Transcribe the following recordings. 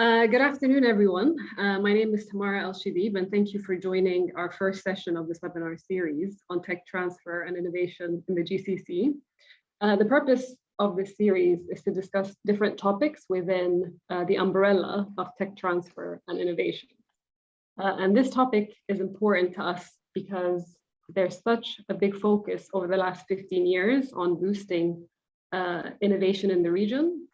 Good afternoon, everyone. My name is Tamara El-Shibib, and thank you for joining our first session of this webinar series on tech transfer and innovation in the GCC. The purpose of this series is to discuss different topics within the umbrella of tech transfer and innovation. And this topic is important to us because there's such a big focus over the last 15 years on boosting innovation in the region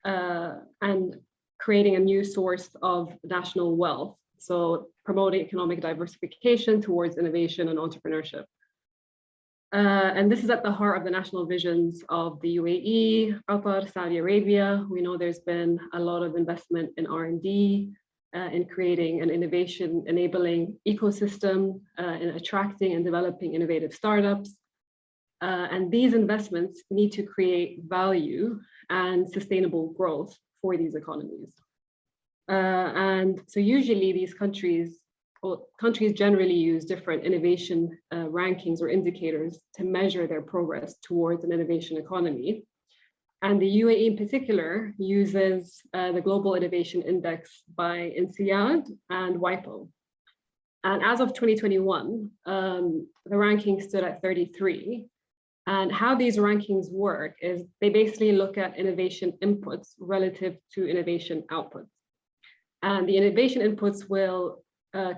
and creating a new source of national wealth. So promoting economic diversification towards innovation and entrepreneurship. And this is at the heart of the national visions of the UAE, Qatar, Saudi Arabia. We know there's been a lot of investment in R&D, in creating an innovation enabling ecosystem, in attracting and developing innovative startups. And these investments need to create value and sustainable growth for these economies. And so usually these countries generally use different innovation rankings or indicators to measure their progress towards an innovation economy. And the UAE in particular uses the Global Innovation Index by INSEAD and WIPO. And as of 2021, the ranking stood at 33. And how these rankings work is they basically look at innovation inputs relative to innovation outputs. And the innovation inputs will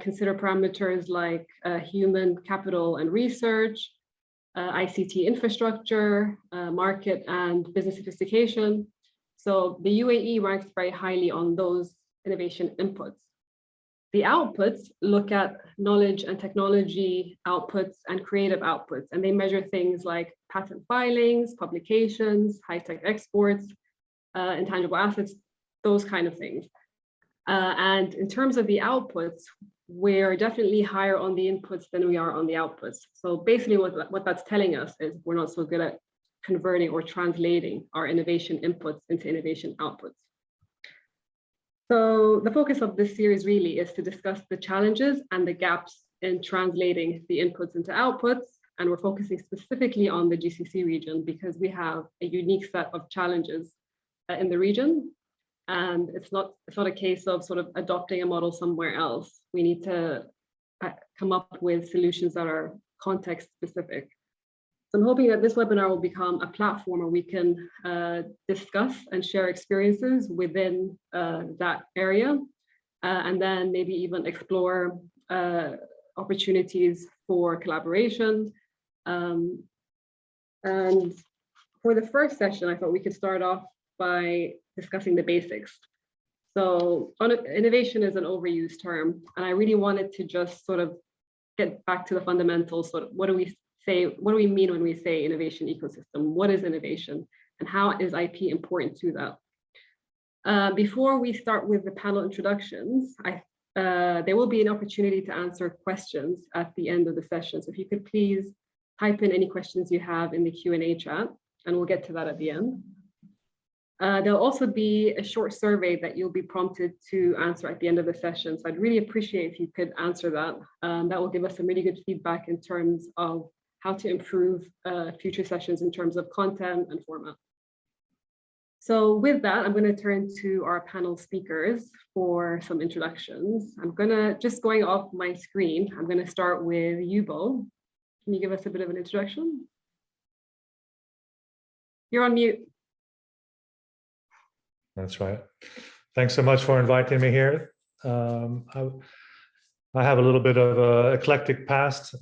consider parameters like human capital and research, ICT infrastructure, market and business sophistication. So the UAE ranks very highly on those innovation inputs. The outputs look at knowledge and technology outputs and creative outputs, and they measure things like patent filings, publications, high-tech exports, intangible assets, those kind of things. And in terms of the outputs, we're definitely higher on the inputs than we are on the outputs. So basically what that's telling us is we're not so good at converting or translating our innovation inputs into innovation outputs. So the focus of this series really is to discuss the challenges and the gaps in translating the inputs into outputs. And we're focusing specifically on the GCC region because we have a unique set of challenges in the region. And it's not a case of sort of adopting a model somewhere else. We need to come up with solutions that are context specific. So I'm hoping that this webinar will become a platform where we can discuss and share experiences within that area, and then maybe even explore opportunities for collaboration. And for the first session, I thought we could start off by discussing the basics. So innovation is an overused term, and I really wanted to just sort of get back to the fundamentals. Sort of what do we mean when we say innovation ecosystem? What is innovation, and how is IP important to that? Before we start with the panel introductions, there will be an opportunity to answer questions at the end of the session. So if you could please type in any questions you have in the Q&A chat, and we'll get to that at the end. There'll also be a short survey that you'll be prompted to answer at the end of the session. So I'd really appreciate if you could answer that. That will give us some really good feedback in terms of how to improve future sessions in terms of content and format. So with that, I'm going to turn to our panel speakers for some introductions. Just going off my screen, I'm going to start with you, Bo. Can you give us a bit of an introduction? You're on mute. That's right. Thanks so much for inviting me here. I have a little bit of an eclectic past,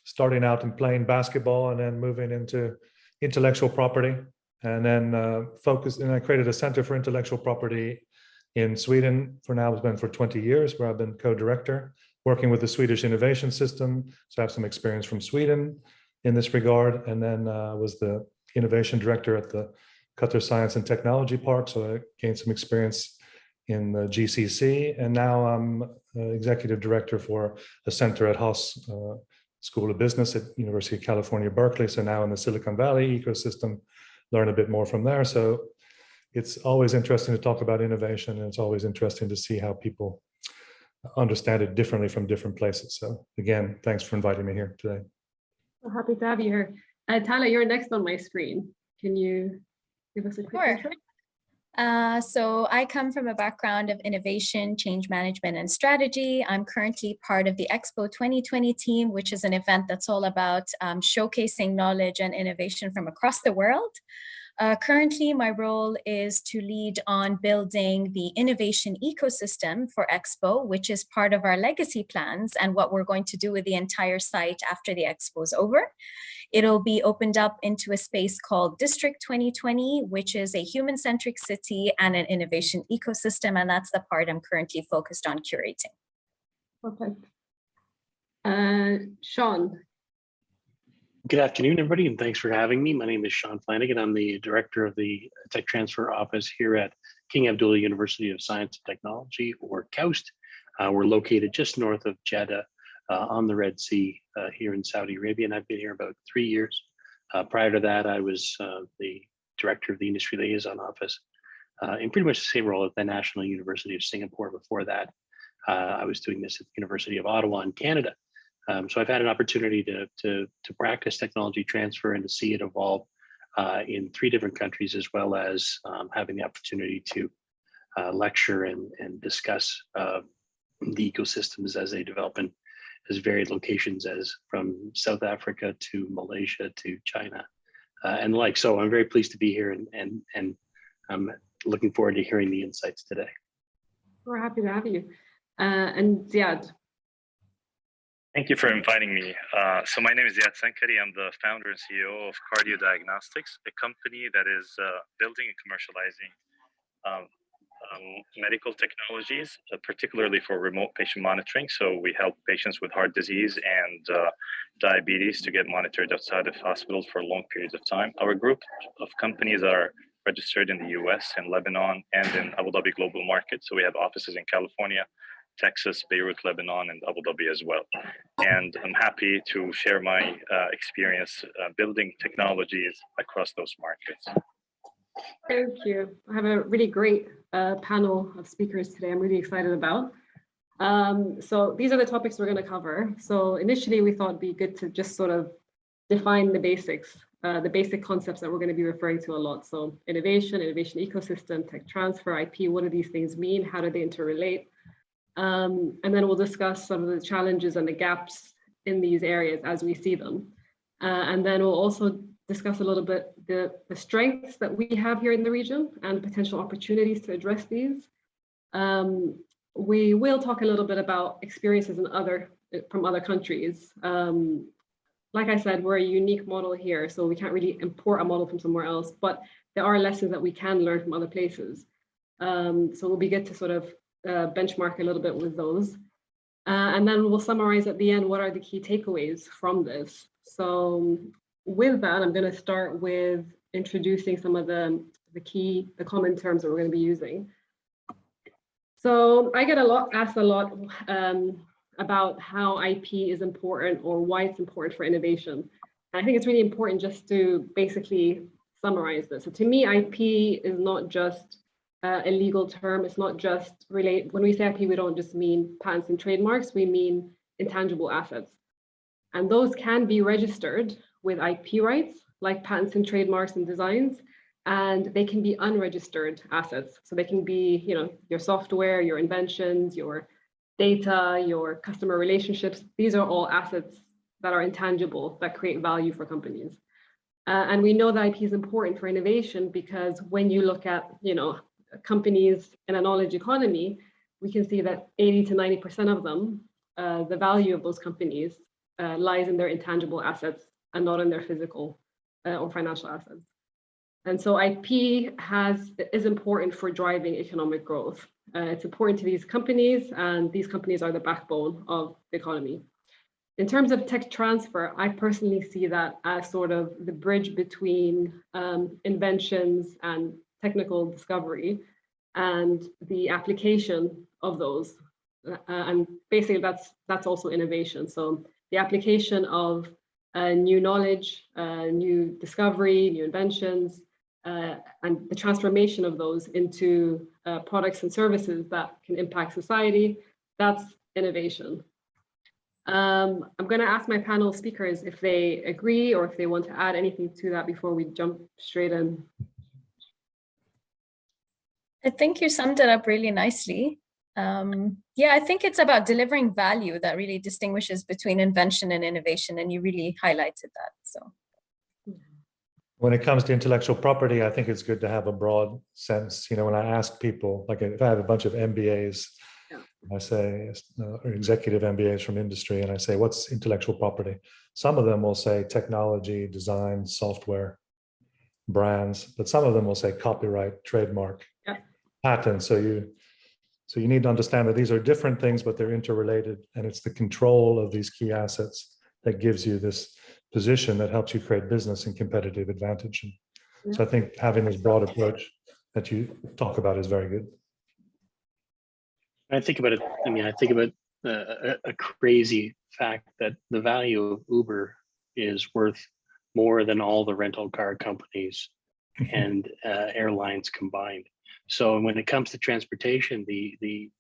starting out in playing basketball and then moving into intellectual property, and then I created a center for intellectual property in Sweden. For now, it's been for 20 years, where I've been co-director, working with the Swedish innovation system. So I have some experience from Sweden in this regard, and then was the innovation director at the Qatar Science and Technology Park. So I gained some experience in the GCC, and now I'm executive director for a center at Haas School of Business at University of California, Berkeley. So now in the Silicon Valley ecosystem, learn a bit more from there. So it's always interesting to talk about innovation, and it's always interesting to see how people understand it differently from different places. So again, thanks for inviting me here today. So happy to have you here. Tala, you're next on my screen. Can you give us a quick intro? So I come from a background of innovation, change management, and strategy. I'm currently part of the EXPO 2020 team, which is an event that's all about showcasing knowledge and innovation from across the world. Currently, my role is to lead on building the innovation ecosystem for EXPO, which is part of our legacy plans and what we're going to do with the entire site after the EXPO is over. It'll be opened up into a space called District 2020, which is a human-centric city and an innovation ecosystem, and that's the part I'm currently focused on curating. Perfect. Sean. Good afternoon, everybody, and thanks for having me. My name is Sean Flanagan. I'm the director of the Tech Transfer Office here at King Abdullah University of Science and Technology, or KAUST. We're located just north of Jeddah on the Red Sea here in Saudi Arabia, and I've been here about 3 years. Prior to that, I was the director of the Industry Liaison Office in pretty much the same role at the National University of Singapore. Before that, I was doing this at the University of Ottawa in Canada. So I've had an opportunity to practice technology transfer and to see it evolve in 3 different countries, as well as having the opportunity to lecture and discuss the ecosystems as they develop in as varied locations as from South Africa to Malaysia to China and the like. So I'm very pleased to be here and I'm looking forward to hearing the insights today. We're happy to have you. And Ziad. Thank you for inviting me. So my name is Ziad Sankari. I'm the founder and CEO of Cardio Diagnostics, a company that is building and commercializing medical technologies, particularly for remote patient monitoring. So we help patients with heart disease and diabetes to get monitored outside of hospitals for long periods of time. Our group of companies are registered in the US and Lebanon and in Abu Dhabi global market. So we have offices in California, Texas, Beirut, Lebanon, and Abu Dhabi as well. And I'm happy to share my experience building technologies across those markets. Thank you. I have a really great panel of speakers today I'm really excited about. So these are the topics we're going to cover. So initially we thought it'd be good to just sort of define the basics, the basic concepts that we're going to be referring to a lot. So innovation ecosystem, tech transfer, IP, what do these things mean? How do they interrelate? And then we'll discuss some of the challenges and the gaps in these areas as we see them. And then we'll also discuss a little bit the strengths that we have here in the region and potential opportunities to address these. We will talk a little bit about experiences from other countries. Like I said, we're a unique model here, so we can't really import a model from somewhere else, but there are lessons that we can learn from other places. So it'll be good to sort of benchmark a little bit with those. And then we'll summarize at the end what are the key takeaways from this. So with that, I'm going to start with introducing some of the common terms that we're going to be using. So I get asked a lot about how IP is important or why it's important for innovation. And I think it's really important just to basically summarize this. So to me, IP is not just a legal term. It's not just when we say IP, we don't just mean patents and trademarks, we mean intangible assets. And those can be registered with IP rights, like patents and trademarks and designs, and they can be unregistered assets. So they can be, your software, your inventions, your data, your customer relationships. These are all assets that are intangible, that create value for companies. And we know that IP is important for innovation because when you look at, companies in a knowledge economy, we can see that 80 to 90% of them, the value of those companies lies in their intangible assets and not in their physical or financial assets. And so IP is important for driving economic growth. It's important to these companies, and these companies are the backbone of the economy. In terms of tech transfer, I personally see that as sort of the bridge between inventions and technical discovery and the application of those. And basically that's also innovation. So the application of new knowledge, new discovery, new inventions, and the transformation of those into products and services that can impact society, that's innovation. I'm going to ask my panel speakers if they agree or if they want to add anything to that before we jump straight in. I think you summed it up really nicely. Yeah, I think it's about delivering value that really distinguishes between invention and innovation, and you really highlighted that. So, when it comes to intellectual property, I think it's good to have a broad sense. You know, when I ask people, like if I have a bunch of MBAs, I say, or executive MBAs from industry, and I say, what's intellectual property? Some of them will say technology, design, software, brands, but some of them will say copyright, trademark, patent. So you need to understand that these are different things, but they're interrelated, and it's the control of these key assets that gives you this position that helps you create business and competitive advantage. And so I think having this broad approach that you talk about is very good. I think about it. I mean, I think about a crazy fact that the value of Uber is worth more than all the rental car companies and airlines combined. So when it comes to transportation, the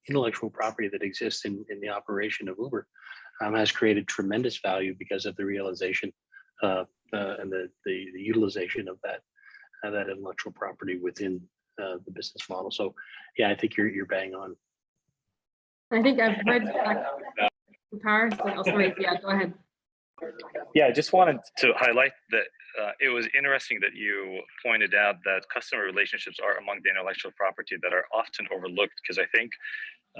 intellectual property that exists in the operation of Uber has created tremendous value because of the realization and the utilization of that intellectual property within the business model. So yeah, I think you're bang on. I think I've read Paris. Oh, sorry, yeah, go ahead. Yeah, I just wanted to highlight that it was interesting that you pointed out that customer relationships are among the intellectual property that are often overlooked, because I think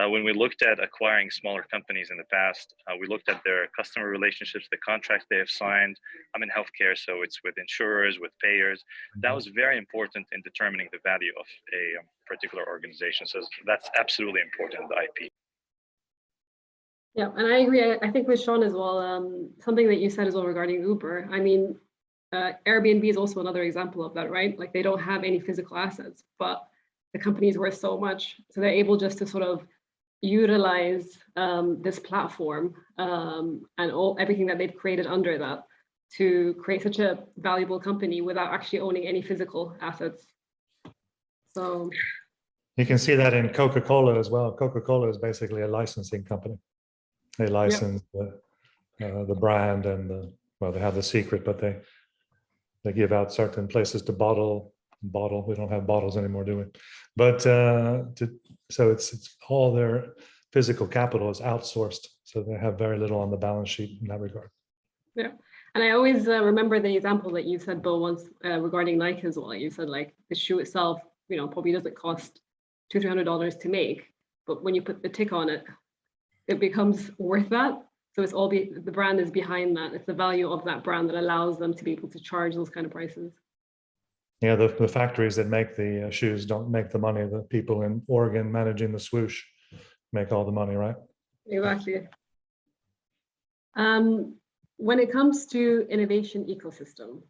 when we looked at acquiring smaller companies in the past, we looked at their customer relationships, the contracts they have signed. I'm in healthcare, so it's with insurers, with payers. That was very important in determining the value of a particular organization. So that's absolutely important, the IP. Yeah, and I agree. I think with Sean as well, something that you said as well regarding Uber. I mean, Airbnb is also another example of that, right? Like they don't have any physical assets, but the company is worth so much. So they're able just to sort of utilize this platform and everything that they've created under that to create such a valuable company without actually owning any physical assets. So you can see that in Coca-Cola as well. Coca-Cola is basically a licensing company. They license the brand and well, they have the secret, but they give out certain places to bottle. We don't have bottles anymore, do we? But so it's all their physical capital is outsourced, so they have very little on the balance sheet in that regard. Yeah, and I always remember the example that you said, Bo, once regarding Nike as well. You said like the shoe itself, you know, probably doesn't cost $200-300 to make, but when you put the tick on it, it becomes worth that. So it's all the brand is behind that. It's the value of that brand that allows them to be able to charge those kind of prices. Yeah, the factories that make the shoes don't make the money. The people in Oregon managing the swoosh make all the money, right? Exactly. When it comes to innovation ecosystem,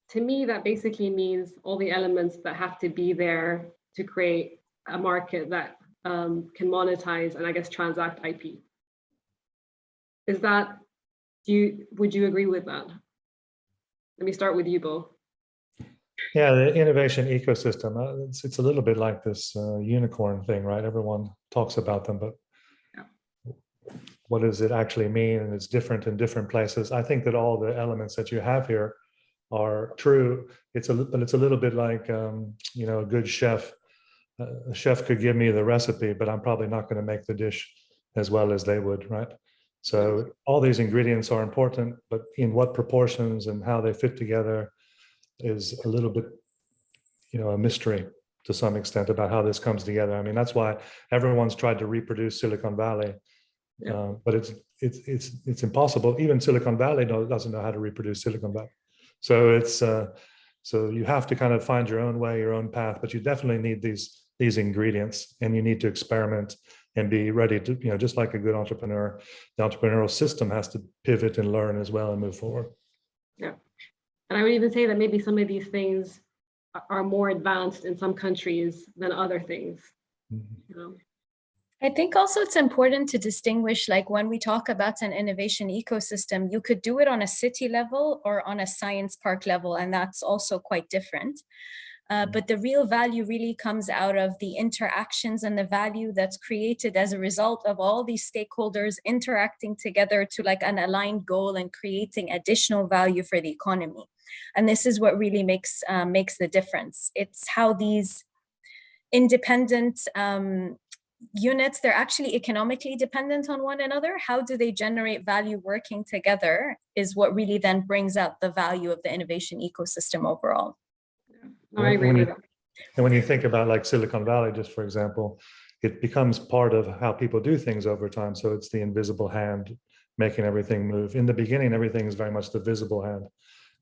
to me, that basically means all the elements that have to be there to create a market that can monetize and I guess transact IP. Is that, would you agree with that? Let me start with you, Bo. Yeah, the innovation ecosystem, it's a little bit like this unicorn thing, right? Everyone talks about them, but what does it actually mean? And it's different in different places. I think that all the elements that you have here are true. But it's a little bit like, you know, a good chef. A chef could give me the recipe, but I'm probably not going to make the dish as well as they would, right? So all these ingredients are important, but in what proportions and how they fit together is a little bit, you know, a mystery to some extent about how this comes together. I mean, that's why everyone's tried to reproduce Silicon Valley, but it's impossible. Even Silicon Valley doesn't know how to reproduce Silicon Valley. So it's so you have to kind of find your own way, your own path, but you definitely need these ingredients, and you need to experiment and be ready to, you know, just like a good entrepreneur, the entrepreneurial system has to pivot and learn as well and move forward. Yeah. And I would even say that maybe some of these things are more advanced in some countries than other things. Mm-hmm. You know? I think also it's important to distinguish, like when we talk about an innovation ecosystem, you could do it on a city level or on a science park level, and that's also quite different. But the real value really comes out of the interactions and the value that's created as a result of all these stakeholders interacting together to like an aligned goal and creating additional value for the economy. And this is what really makes the difference. It's how these independent units, they're actually economically dependent on one another. How do they generate value working together is what really then brings out the value of the innovation ecosystem overall. No, I agree with that. And when you think about like Silicon Valley, just for example, it becomes part of how people do things over time. So it's the invisible hand making everything move. In the beginning, everything is very much the visible hand,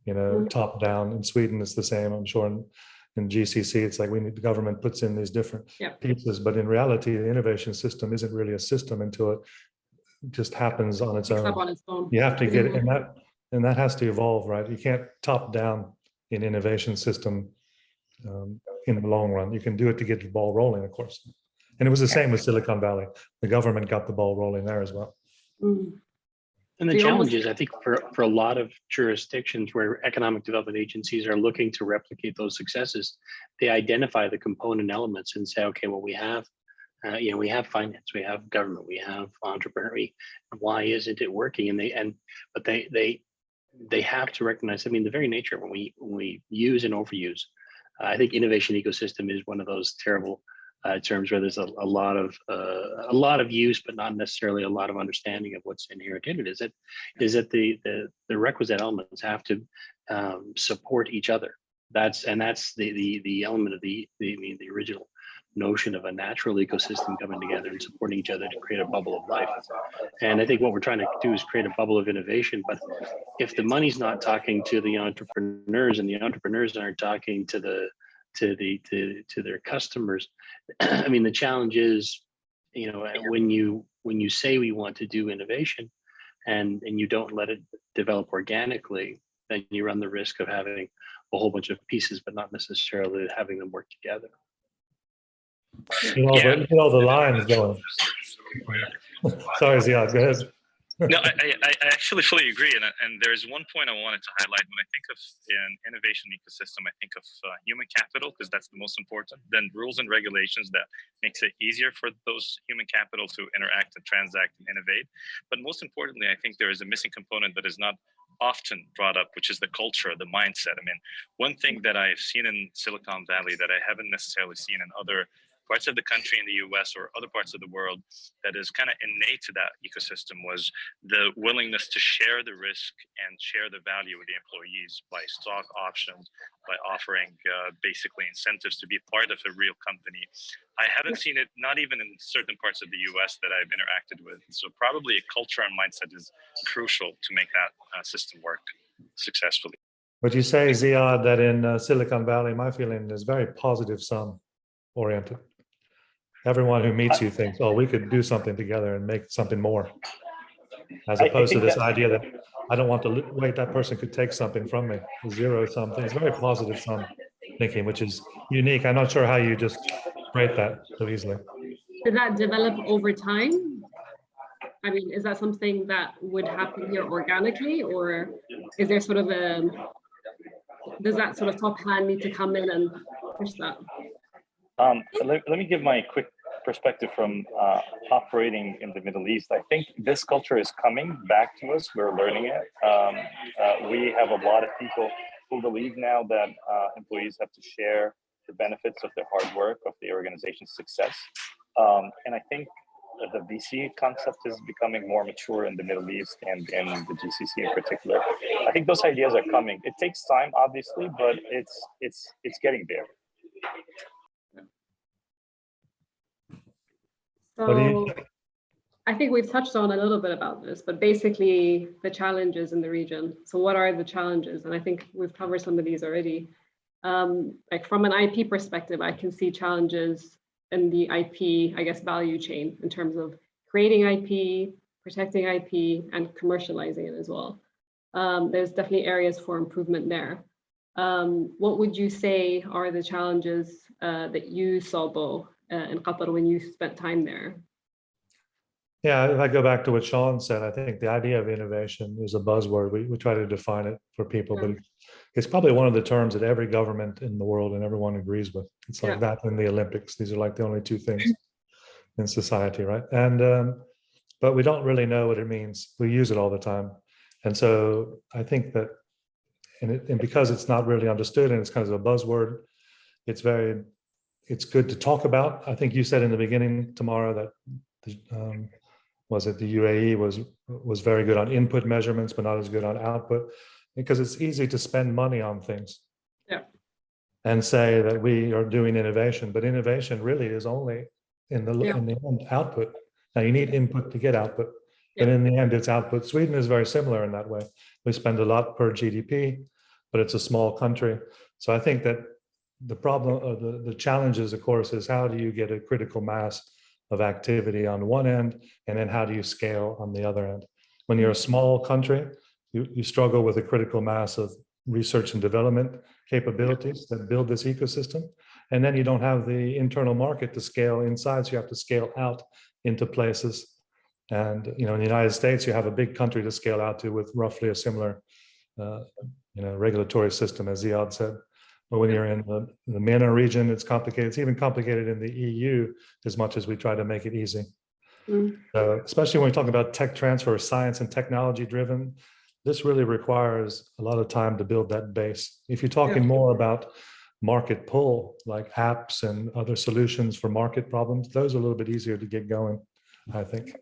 you know, top down. In Sweden, it's the same. I'm sure in GCC, it's like the government puts in these different pieces, but in reality, the innovation system isn't really a system until it just happens on its own. You have to get it, and that has to evolve, right? You can't top down an innovation system in the long run. You can do it to get the ball rolling, of course. And it was the same with Silicon Valley. The government got the ball rolling there as well. And the challenge is, I think, for a lot of jurisdictions where economic development agencies are looking to replicate those successes, they identify the component elements and say, okay, well, we have, we have finance, we have government, we have entrepreneurship. Why isn't it working? But they have to recognize. I mean, the very nature when we use and overuse. I think innovation ecosystem is one of those terrible terms where there's a lot of use, but not necessarily a lot of understanding of what's inherent in it. Is that the requisite elements have to support each other. That's the element of the original notion of a natural ecosystem coming together and supporting each other to create a bubble of life. And I think what we're trying to do is create a bubble of innovation. But if the money's not talking to the entrepreneurs and the entrepreneurs aren't talking to their customers, I mean, the challenge is, when you say we want to do innovation and you don't let it develop organically, then you run the risk of having a whole bunch of pieces, but not necessarily having them work together. All the lines going. Sorry, Ziad, go ahead. No, I actually fully agree. And there's one point I wanted to highlight. When I think of an innovation ecosystem, I think of human capital, because that's the most important. Then rules and regulations that makes it easier for those human capital to interact and transact and innovate. But most importantly, I think there is a missing component that is not often brought up, which is the culture, the mindset. I mean, one thing that I've seen in Silicon Valley that I haven't necessarily seen in other parts of the country in the US or other parts of the world that is kind of innate to that ecosystem was the willingness to share the risk and share the value with the employees by stock options, by offering basically incentives to be part of a real company. I haven't seen it, not even in certain parts of the US that I've interacted with. So probably a culture and mindset is crucial to make that system work successfully. Would you say, Ziad, that in Silicon Valley, my feeling is very positive sum oriented? Everyone who meets you thinks, oh, we could do something together and make something more. As opposed to this idea that I don't want to wait, that person could take something from me, zero something. It's very positive sum thinking, which is unique. I'm not sure how you just break that so easily. Did that develop over time? I mean, is that something that would happen here organically, or is there sort of does that sort of top hand need to come in and push that? Let me give my quick perspective from operating in the Middle East. I think this culture is coming back to us. We're learning it. We have a lot of people who believe now that employees have to share the benefits of their hard work, of the organization's success. And I think the VC concept is becoming more mature in the Middle East and in the GCC in particular. I think those ideas are coming. It takes time, obviously, but it's getting there. So I think we've touched on a little bit about this, but basically the challenges in the region. So what are the challenges? And I think we've covered some of these already. Like from an IP perspective, I can see challenges in the IP, I guess, value chain in terms of creating IP, protecting IP, and commercializing it as well. There's definitely areas for improvement there. What would you say are the challenges that you saw, Bo, in Qatar when you spent time there? Yeah, if I go back to what Sean said, I think the idea of innovation is a buzzword. We try to define it for people, but it's probably one of the terms that every government in the world and everyone agrees with. It's like that in the Olympics. These are like the only two things in society, right? And but we don't really know what it means. We use it all the time. And so I think that, and because it's not really understood and it's kind of a buzzword, it's very it's good to talk about. I think you said in the beginning, Tamara, that was it the UAE was very good on input measurements, but not as good on output, because it's easy to spend money on things. Yeah. And say that we are doing innovation, but innovation really is only in the end output. Now you need input to get output, but in the end it's output. Sweden is very similar in that way. We spend a lot per GDP, but it's a small country. So I think that the problem, the challenges, of course, is how do you get a critical mass of activity on one end, and then how do you scale on the other end? When you're a small country, you struggle with a critical mass of research and development capabilities that build this ecosystem. And then you don't have the internal market to scale inside, so you have to scale out into places. And in the United States, you have a big country to scale out to with roughly a similar regulatory system, as Ziad said. But when you're in the MENA region, it's complicated. It's even complicated in the EU, as much as we try to make it easy. Especially when we talk about tech transfer, science and technology driven, this really requires a lot of time to build that base. If you're talking more about market pull, like apps and other solutions for market problems, those are a little bit easier to get going, I think.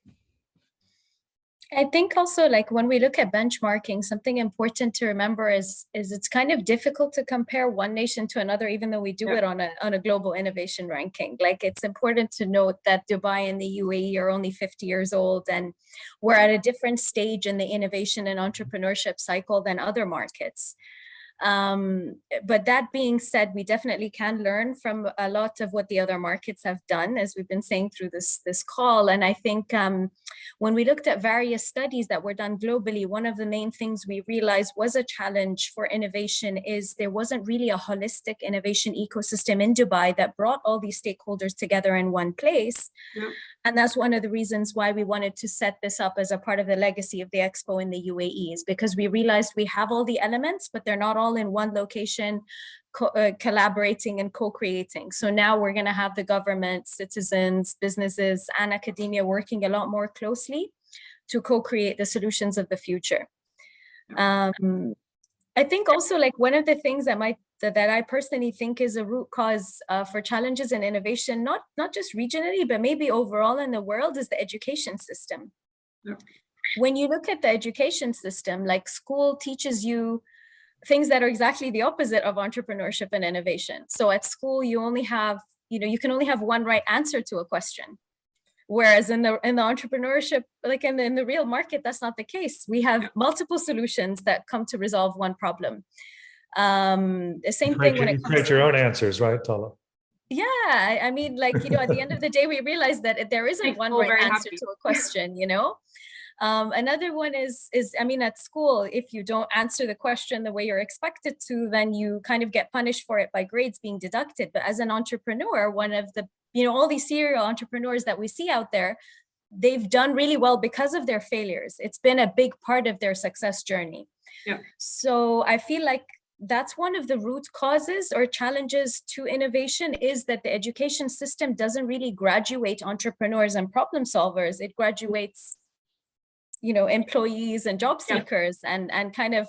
I think also, like, when we look at benchmarking, something important to remember is it's kind of difficult to compare one nation to another, even though we do it on a global innovation ranking. Like, it's important to note that Dubai and the UAE are only 50 years old, and we're at a different stage in the innovation and entrepreneurship cycle than other markets. But that being said, we definitely can learn from a lot of what the other markets have done, as we've been saying through this call. And I think when we looked at various studies that were done globally, one of the main things we realized was a challenge for innovation is there wasn't really a holistic innovation ecosystem in Dubai that brought all these stakeholders together in one place. And that's one of the reasons why we wanted to set this up as a part of the legacy of the Expo in the UAE, is because we realized we have all the elements, but they're not all in one location, collaborating and co-creating. So now we're going to have the government, citizens, businesses, and academia working a lot more closely to co-create the solutions of the future. I think also, like, one of the things that I personally think is a root cause for challenges in innovation, not just regionally, but maybe overall in the world, is the education system. When you look at the education system, like, school teaches you things that are exactly the opposite of entrepreneurship and innovation. So at school, you only have, you can only have one right answer to a question. Whereas in the entrepreneurship, like in the real market, that's not the case. We have multiple solutions that come to resolve one problem. The same thing when it comes to— You create your own answers, right, Tala? Yeah, I mean, like, at the end of the day, we realize that there isn't one right answer to a question, Another one is, I mean, at school, if you don't answer the question the way you're expected to, then you kind of get punished for it by grades being deducted. But as an entrepreneur, one of the, all these serial entrepreneurs that we see out there, they've done really well because of their failures. It's been a big part of their success journey. So I feel like that's one of the root causes or challenges to innovation, is that the education system doesn't really graduate entrepreneurs and problem solvers. It graduates, employees and job seekers, and kind of,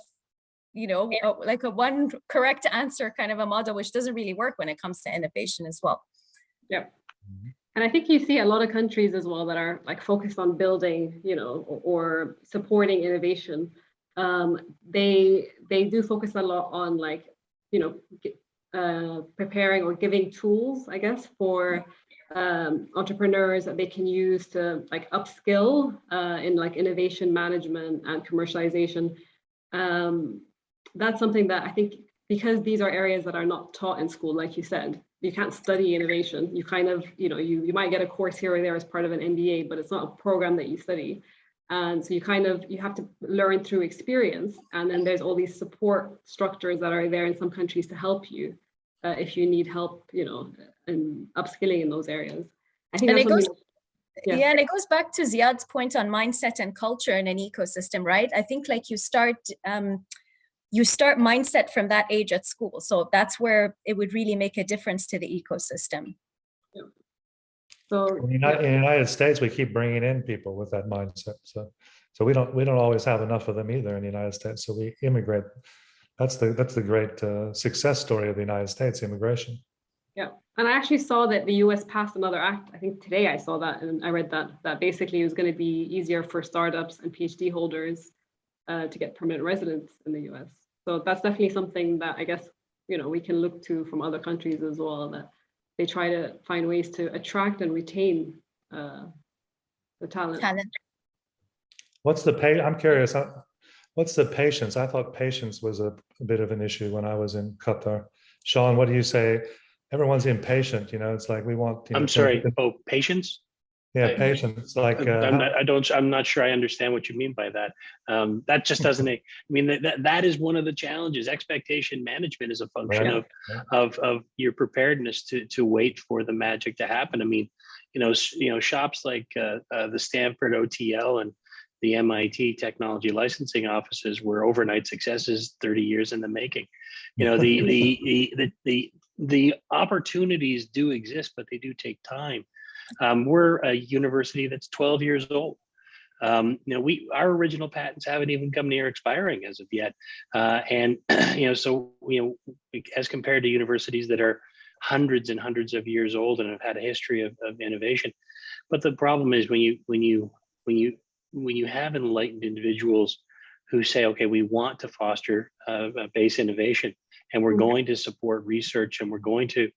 like a one correct answer kind of a model, which doesn't really work when it comes to innovation as well. And I think you see a lot of countries as well that are like focused on building, or supporting innovation. They do focus a lot on, like, preparing or giving tools, I guess, for entrepreneurs that they can use to, like, upskill in, like, innovation management and commercialization. That's something that I think, because these are areas that are not taught in school, like you said, you can't study innovation. You kind of, you might get a course here or there as part of an MBA, but it's not a program that you study. And so you have to learn through experience. And then there's all these support structures that are there in some countries to help you if you need help, in upskilling in those arees. I think and and it goes back to Ziad's point on mindset and culture in an ecosystem, right? I think, like, you start mindset from that age at school. So that's where it would really make a difference to the ecosystem. So in the United States, we keep bringing in people with that mindset. So we don't always have enough of them either in the United States. So we immigrate. That's the great success story of the United States, immigration. Yeah, and I actually saw that the US passed another act. I think today I saw that, and I read that basically it was going to be easier for startups and PhD holders to get permanent residence in the US. So that's definitely something that I guess, we can look to from other countries as well, that they try to find ways to attract and retain the talent. What's the pay? I'm curious. What's the patience? I thought patience was a bit of an issue when I was in Qatar. Sean, what do you say? Everyone's impatient. It's like we want. I'm sorry. Oh, patience. Yeah, patience. Like I'm not sure I understand what you mean by that. That just doesn't. I mean, that is one of the challenges. Expectation management is a function of your preparedness to wait for the magic to happen. I mean, shops like the Stanford OTL and the MIT technology licensing offices were overnight successes 30 years in the making. The opportunities do exist, but they do take time. We're a university that's 12 years old. Our original patents haven't even come near expiring as of yet. So as compared to universities that are hundreds and hundreds of years old and have had a history of innovation. But the problem is when you have enlightened individuals who say, okay, we want to foster base innovation, and we're going to support research, and we're going to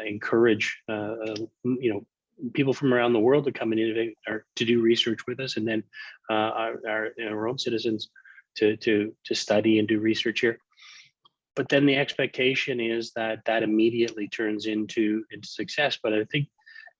encourage people from around the world to come and innovate or to do research with us, and then our own citizens to study and do research here. But then the expectation is that immediately turns into success. But I think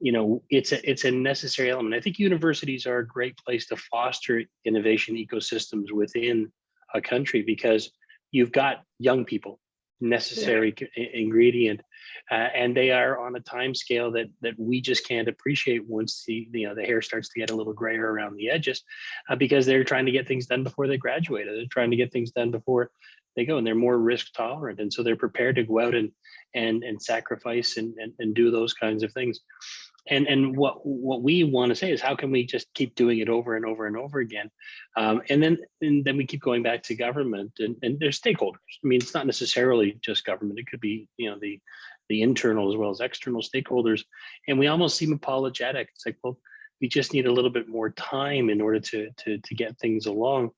it's a necessary element. I think universities are a great place to foster innovation ecosystems within a country, because you've got young people, necessary ingredient, and they are on a time scale that we just can't appreciate once the hair starts to get a little grayer around the edges, because they're trying to get things done before they graduate. They're trying to get things done before they go, and they're more risk tolerant, and so they're prepared to go out and sacrifice and do those kinds of things. And what we want to say is, how can we just keep doing it over and over and over again? And then we keep going back to government and their stakeholders. I mean, it's not necessarily just government. It could be, the internal as well as external stakeholders. And we almost seem apologetic. It's like, well, we just need a little bit more time in order to get things along.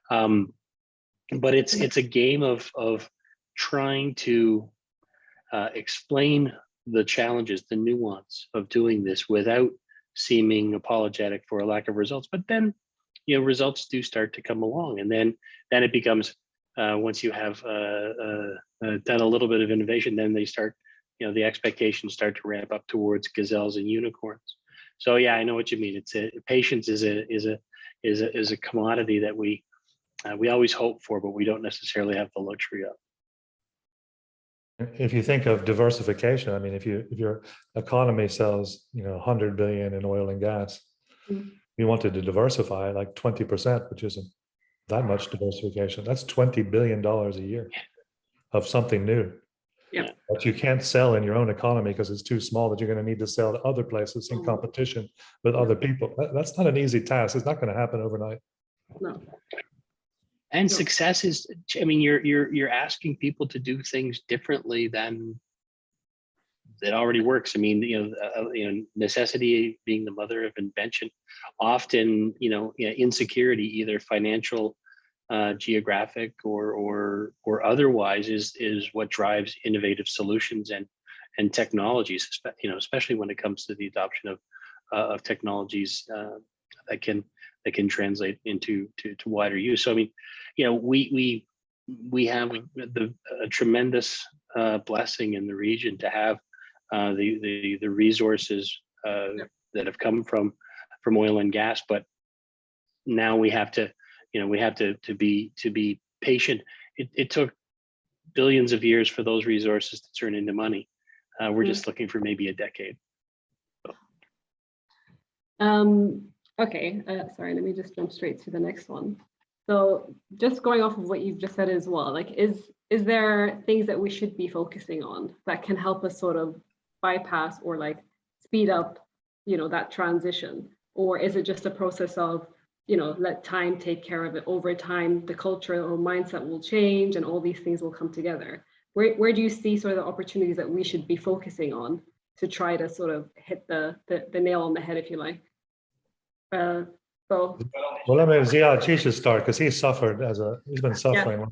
But it's a game of trying to explain the challenges, the nuance of doing this without seeming apologetic for a lack of results. But then, results do start to come along, and then it becomes once you have done a little bit of innovation, then they start, the expectations start to ramp up towards gazelles and unicorns. So yeah, I know what you mean. Patience is a commodity that we always hope for, but we don't necessarily have the luxury of. If you think of diversification, I mean, if your economy sells, 100 billion in oil and gas, you wanted to diversify like 20%, which isn't that much diversification. That's $20 billion a year of something new. Yeah. But you can't sell in your own economy because it's too small, that you're going to need to sell to other places in competition with other people. That's not an easy task. It's not going to happen overnight. No. And success is, I mean, you're asking people to do things differently than that already works. I mean, necessity being the mother of invention. Often, insecurity, either financial, geographic, or otherwise, is what drives innovative solutions and technologies. Especially when it comes to the adoption of technologies that can translate into wider use. So I mean, we have a tremendous blessing in the region to have the resources that have come from oil and gas, but now we have to be patient. It took billions of years for those resources to turn into money. We're just looking for maybe a decade. Okay, sorry, let me just jump straight to the next one. So just going off of what you've just said as well, like, is there things that we should be focusing on that can help us sort of bypass or like speed up, that transition? Or is it just a process of, let time take care of it? Over time, the culture or mindset will change and all these things will come together. where do you see sort of the opportunities that we should be focusing on to try to sort of hit the nail on the head, if you like? Bo? Well, let me Ziad, she should start because he's been suffering. Yeah. Well,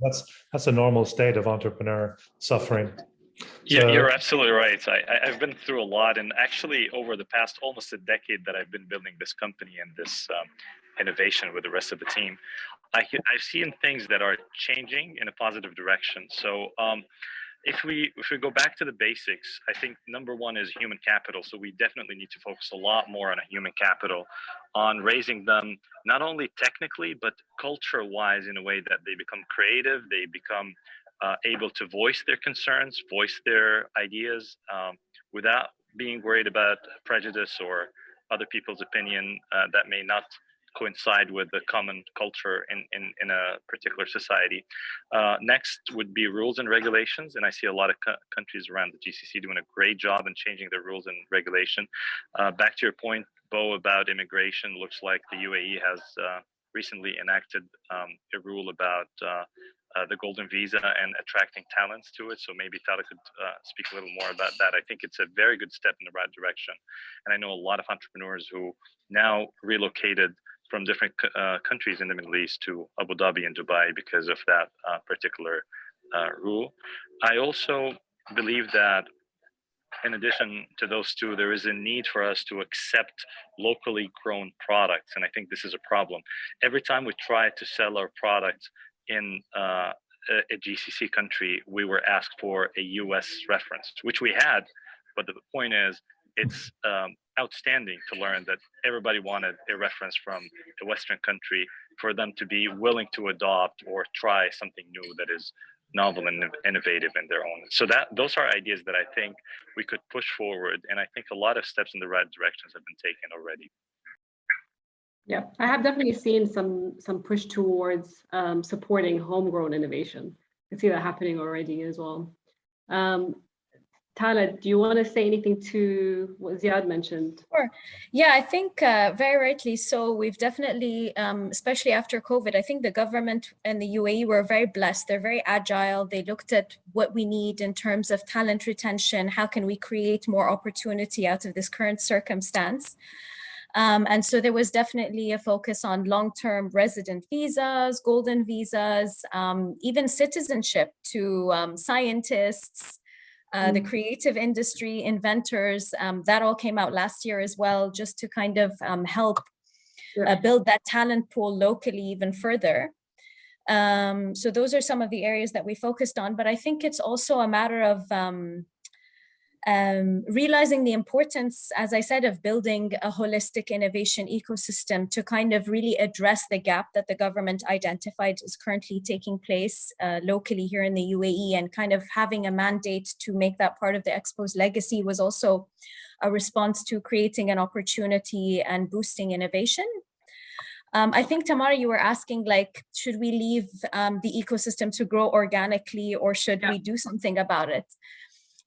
that's a normal state of entrepreneur suffering. Yeah, So- you're absolutely right. I've been through a lot, and actually over the past almost a decade that I've been building this company and this innovation with the rest of the team, I've seen things that are changing in a positive direction. So if we go back to the basics, I think number one is human capital. So we definitely need to focus a lot more on a human capital, on raising them not only technically but culture-wise in a way that they become creative, they become able to voice their concerns, voice their ideas without being worried about prejudice or other people's opinion that may not coincide with the common culture in a particular society. Next would be rules and regulations, and I see a lot of countries around the GCC doing a great job in changing their rules and regulation. Back to your point, Bo, about immigration, looks like the UAE has recently enacted a rule about the golden visa and attracting talents to it. So maybe Tala could speak a little more about that. I think it's a very good step in the right direction. And I know a lot of entrepreneurs who now relocated from different countries in the Middle East to Abu Dhabi and Dubai because of that particular rule. I also believe that in addition to those two, there is a need for us to accept locally grown products. And I think this is a problem. Every time we try to sell our products in a GCC country, we were asked for a US reference, which we had. But the point is, it's outstanding to learn that everybody wanted a reference from a Western country for them to be willing to adopt or try something new that is novel and innovative in their own. So those are ideas that I think we could push forward. And I think a lot of steps in the right directions have been taken already. Yeah, I have definitely seen some push towards supporting homegrown innovation. I can see that happening already as well. Tala, do you want to say anything to what Ziad mentioned? Sure. Yeah, I think very rightly so. We've definitely, especially after COVID, I think the government and the UAE were very blessed. They're very agile. They looked at what we need in terms of talent retention. How can we create more opportunity out of this current circumstance? And so there was definitely a focus on long-term resident visas, golden visas, even citizenship to scientists, the creative industry, inventors, that all came out last year as well, just to kind of help build that talent pool locally even further. So those are some of the areas that we focused on, but I think it's also a matter of realizing the importance, as I said, of building a holistic innovation ecosystem to kind of really address the gap that the government identified is currently taking place locally here in the UAE, and kind of having a mandate to make that part of the Expo's legacy was also a response to creating an opportunity and boosting innovation. I think, Tamara, you were asking, like, should we leave the ecosystem to grow organically, or should we do something about it?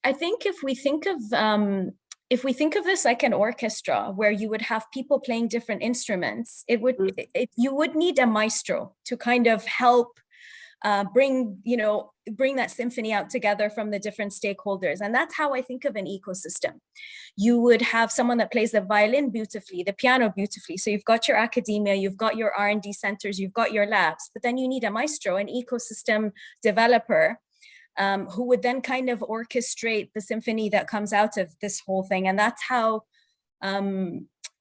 I think if we think of this like an orchestra where you would have people playing different instruments, you would need a maestro to kind of help bring that symphony out together from the different stakeholders. And that's how I think of an ecosystem. You would have someone that plays the violin beautifully, the piano beautifully. So you've got your academia, you've got your R&D centers, you've got your labs, but then you need a maestro, an ecosystem developer, who would then kind of orchestrate the symphony that comes out of this whole thing. And that's how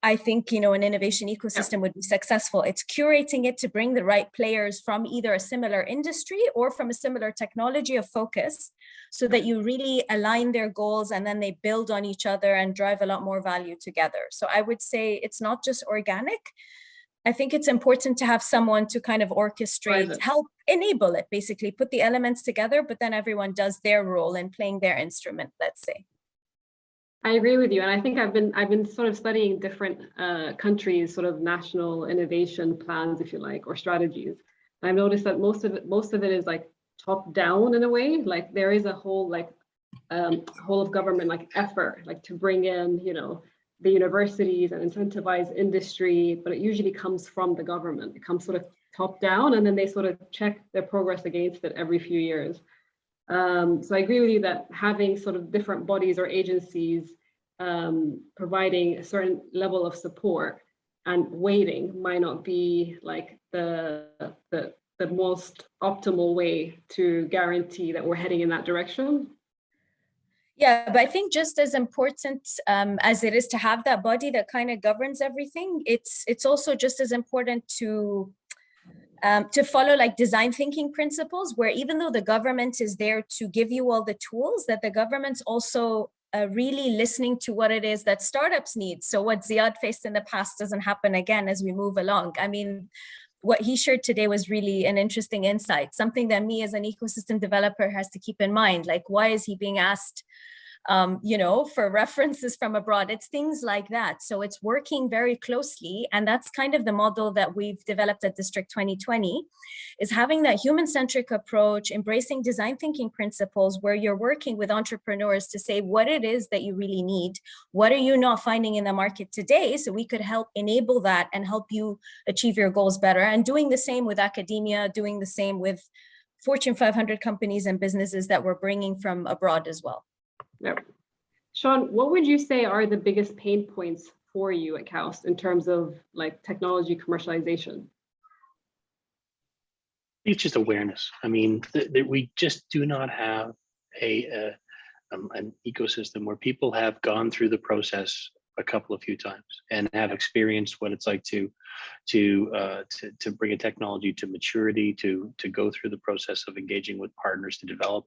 I think, an innovation ecosystem would be successful. It's curating it to bring the right players from either a similar industry or from a similar technology of focus, so that you really align their goals and then they build on each other and drive a lot more value together. So I would say it's not just organic. I think it's important to have someone to kind of orchestrate, help enable it, basically put the elements together, but then everyone does their role in playing their instrument, let's say. I agree with you. And I think I've been sort of studying different countries' sort of national innovation plans, if you like, or strategies. And I've noticed that most of it is like top down in a way. Like there is a whole whole of government like effort, like to bring in, the universities and incentivize industry, but it usually comes from the government. It comes sort of top down, and then they sort of check their progress against it every few years. So I agree with you that having sort of different bodies or agencies providing a certain level of support and waiting might not be like the most optimal way to guarantee that we're heading in that direction. Yeah, but I think just as important as it is to have that body that kind of governs everything, it's also just as important to follow like design thinking principles, where even though the government is there to give you all the tools, that the government's also really listening to what it is that startups need. So what Ziad faced in the past doesn't happen again as we move along. I mean, what he shared today was really an interesting insight, something that me as an ecosystem developer has to keep in mind. Like, why is he being asked for references from abroad? It's things like that. So it's working very closely. And that's kind of the model that we've developed at District 2020, is having that human-centric approach, embracing design thinking principles, where you're working with entrepreneurs to say what it is that you really need. What are you not finding in the market today? So we could help enable that and help you achieve your goals better. And doing the same with academia, doing the same with Fortune 500 companies and businesses that we're bringing from abroad as well. Yep. Sean, what would you say are the biggest pain points for you at KAUST in terms of like technology commercialization? It's just awareness. I mean, we just do not have an ecosystem where people have gone through the process a few times and have experienced what it's like to bring a technology to maturity, to go through the process of engaging with partners, to develop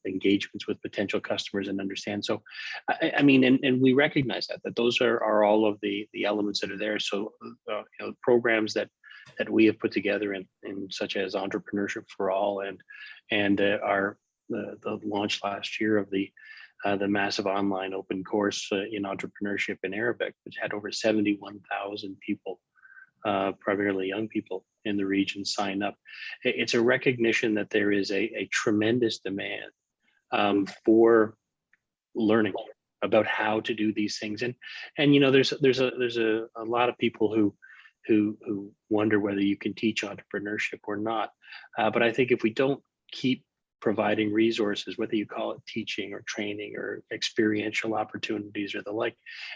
engagements with potential customers and understand. So I mean, and we recognize that those are all of the elements that are there. So programs that we have put together in such as Entrepreneurship for All and the launch last year of the massive online open course in entrepreneurship in Arabic, which had over 71,000 people, primarily young people in the region, sign up. It's a recognition that there is a tremendous demand for learning about how to do these things, and there's a lot of people who wonder whether you can teach entrepreneurship or not, but I think if we don't keep providing resources, whether you call it teaching or training or experiential opportunities or the like,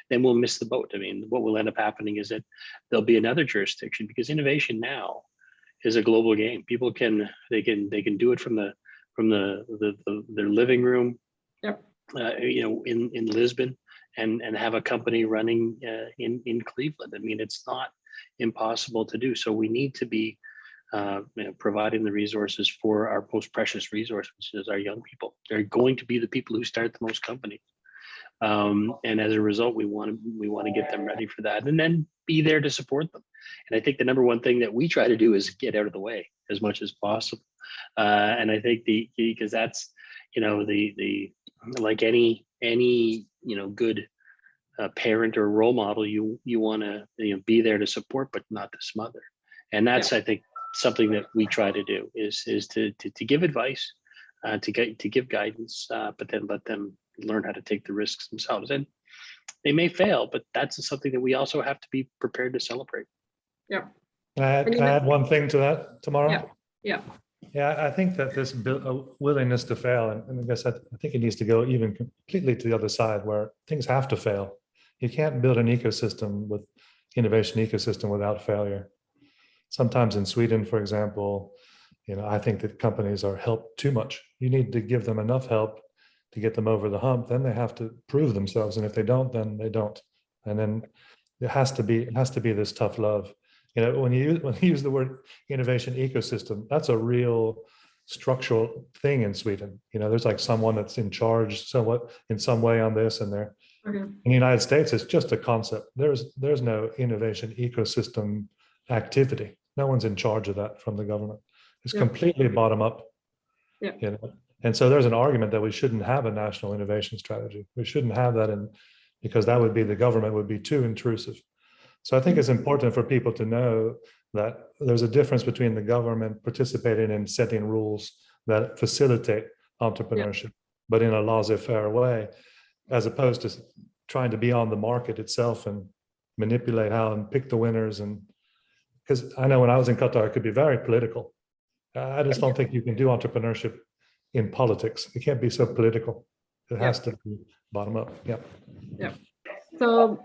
then we'll miss the boat. I mean, what will end up happening is that there'll be another jurisdiction, because innovation now is a global game. People can do it from their living room, yep, in Lisbon, and have a company running in Cleveland. I mean, it's not impossible to do. So we need to be providing the resources for our most precious resource, which is our young people. They're going to be the people who start the most companies, and as a result, we want to get them ready for that, and then be there to support them. And I think the number one thing that we try to do is get out of the way as much as possible. And I think because that's like any good parent or role model, you want to be there to support, but not to smother. And that's, yeah, I think, something that we try to do is to give advice, to give guidance, but then let them learn how to take the risks themselves. And they may fail, but that's something that we also have to be prepared to celebrate. Yeah. Can I add one thing to that, Tamara? Yeah. Yeah, I think that this willingness to fail, and I guess I think it needs to go even completely to the other side, where things have to fail. You can't build an innovation ecosystem without failure. Sometimes in Sweden, for example, I think that companies are helped too much. You need to give them enough help to get them over the hump. Then they have to prove themselves, and if they don't, then they don't. And then it has to be this tough love. When you use the word innovation ecosystem, that's a real structural thing in Sweden. There's like someone that's in charge somewhat in some way on this, and there. Okay. In the United States, it's just a concept. There's no innovation ecosystem activity. No one's in charge of that from the government. It's completely bottom up. Yeah. And so there's an argument that we shouldn't have a national innovation strategy. We shouldn't have that because that would be, the government would be too intrusive. So I think it's important for people to know that there's a difference between the government participating in setting rules that facilitate entrepreneurship, but in a laissez-faire way, as opposed to trying to be on the market itself and manipulate how and pick the winners. And because I know when I was in Qatar, it could be very political. I just don't think you can do entrepreneurship in politics. It can't be so political. It has to be bottom up. Yeah. Yeah. So